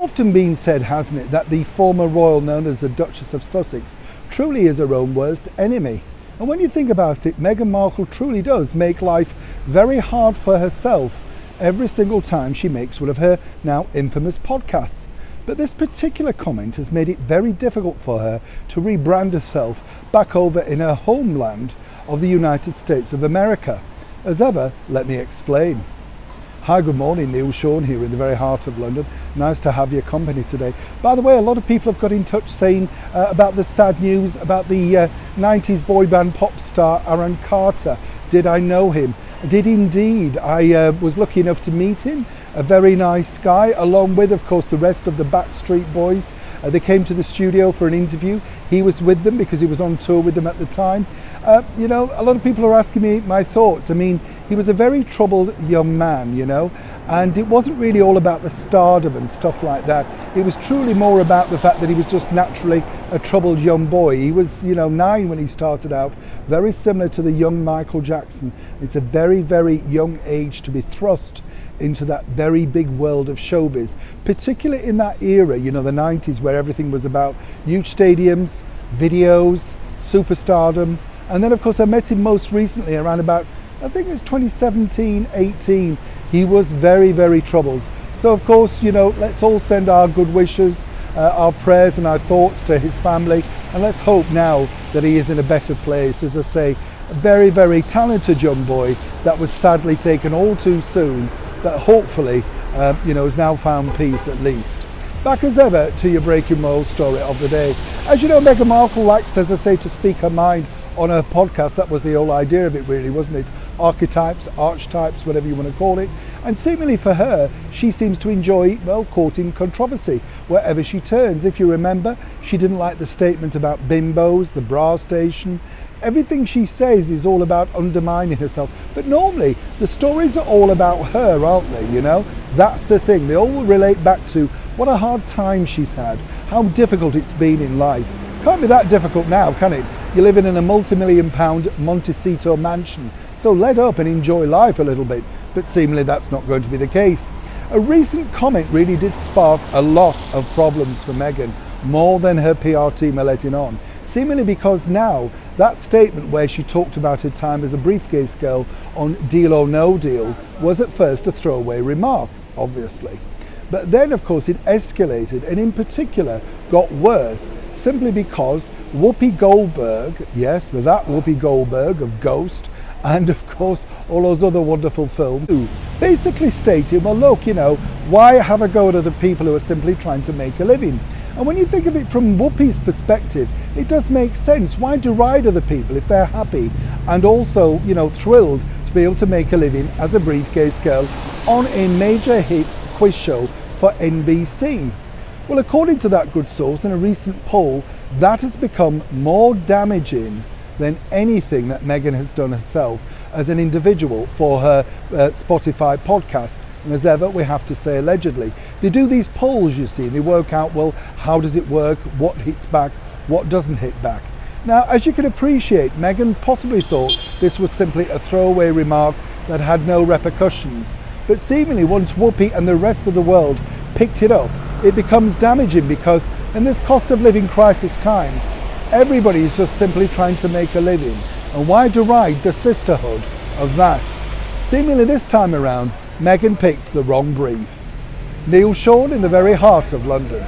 Often been said, hasn't it, that the former royal known as the Duchess of Sussex truly is her own worst enemy. And when you think about it, Meghan Markle truly does make life very hard for herself every single time she makes one of her now infamous podcasts. But this particular comment has made it very difficult for her to rebrand herself back over in her homeland of the United States of America. As ever, let me explain. Hi, good morning, Neil Sean here in the very heart of London. Nice to have your company today. By the way, a lot of people have got in touch saying about the sad news about the 90s boy band pop star Aaron Carter. Did I know him? I did indeed. I was lucky enough to meet him. A very nice guy, along with, of course, the rest of the Backstreet Boys. They came to the studio for an interview. He was with them because he was on tour with them at the time. A lot of people are asking me my thoughts. I mean, he was a very troubled young man, and it wasn't really all about the stardom and stuff like that. It was truly more about the fact that he was just naturally a troubled young boy. He was, 9 when he started out, very similar to the young Michael Jackson. It's a very, very young age to be thrust into that very big world of showbiz, particularly in that era, the 90s, where everything was about huge stadiums, videos, superstardom. And then, of course, I met him most recently around about, I think it was 2017, 18. He was very, very troubled. So, of course, let's all send our good wishes, our prayers and our thoughts to his family. And let's hope now that he is in a better place. As I say, a very, very talented young boy that was sadly taken all too soon, that hopefully, has now found peace at least. Back as ever to your breaking royal story of the day. As you know, Meghan Markle likes, as I say, to speak her mind on her podcast. That was the whole idea of it, really, wasn't it? Archetypes, archetypes, whatever you want to call it. And seemingly for her, she seems to enjoy, courting controversy wherever she turns. If you remember, she didn't like the statement about bimbos, the bra station. Everything she says is all about undermining herself. But normally, the stories are all about her, aren't they, That's the thing. They all relate back to what a hard time she's had, how difficult it's been in life. Can't be that difficult now, can it? You're living in a multi-million-pound Montecito mansion. So let up and enjoy life a little bit. But seemingly that's not going to be the case. A recent comment really did spark a lot of problems for Meghan, more than her PR team are letting on. Seemingly because now that statement where she talked about her time as a briefcase girl on Deal or No Deal was at first a throwaway remark, obviously. But then, of course, it escalated and in particular got worse simply because Whoopi Goldberg, yes, that Whoopi Goldberg of Ghost, and of course all those other wonderful films, basically stated, well, look, why have a go at other people who are simply trying to make a living? And when you think of it from Whoopi's perspective, it does make sense. Why deride other people if they're happy and also, thrilled to be able to make a living as a briefcase girl on a major hit quiz show for NBC? Well, according to that good source, in a recent poll, that has become more damaging than anything that Meghan has done herself as an individual for her Spotify podcast. And as ever, we have to say allegedly. They do these polls, you see, and they work out, well, how does it work, what hits back, what doesn't hit back. Now, as you can appreciate, Meghan possibly thought this was simply a throwaway remark that had no repercussions. But seemingly, once Whoopi and the rest of the world picked it up, it becomes damaging because in this cost of living crisis times, everybody is just simply trying to make a living. And why deride the sisterhood of that? Seemingly this time around, Meghan picked the wrong brief. Neil Sean in the very heart of London.